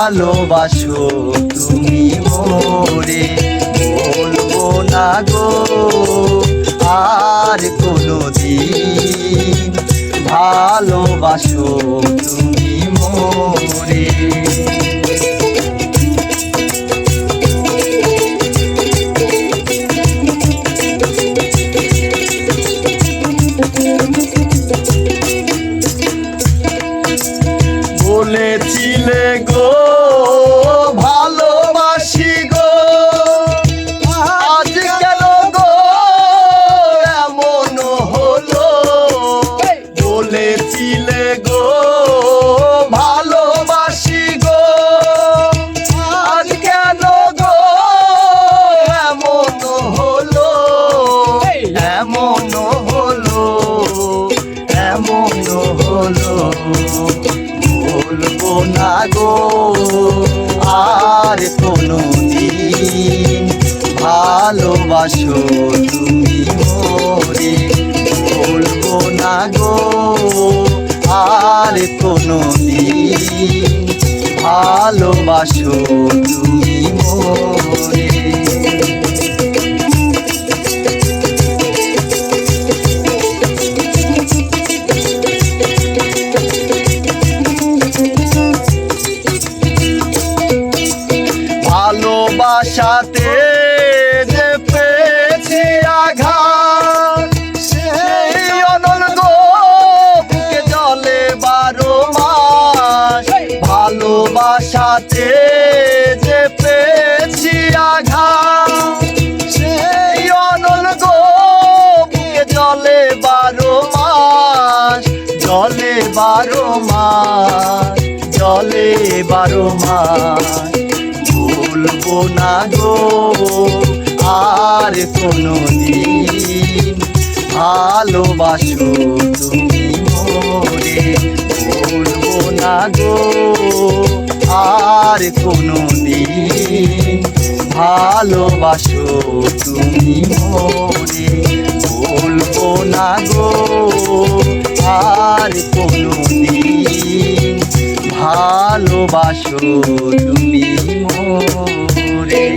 ভালোবাসো তুমি মোরে, বলবো না গো আর কোনোদিন, ভালোবাসো তুমি মোরে। বলেছিলে গো ভালোবাসি গো, আজ কেন গো এমন হলো। বলেছিলে গো ভালোবাসি গো, আজ কেন গো এমন হলো, এমন হলো, এমন হলো। বলবো না গো আর কোনোদিন, ভালোবাসো তুমি মোরে, বলবো না গো আর কোনোদিন, ভালোবাসো তুমি মোরে। ভালোবাসাতে যে পেয়েছি আঘাত, সেই অনল গো বুকে জলে 12 মাস। ভালোবাসাতে যে পেয়েছি আঘাত, সেই অনল গো বুকে জলে 12 মাস, জলে 12 মাস, জলে 12 মাস। বলবো না গো আর কোনোদিন, ভালোবাসো তুমি মোরে, বলবো না গো আর কোনোদিন, ভালোবাসো তুমি মোরে, বলবো না গো আর কোনোদিন, ভালোবাসো তুমি মোরে।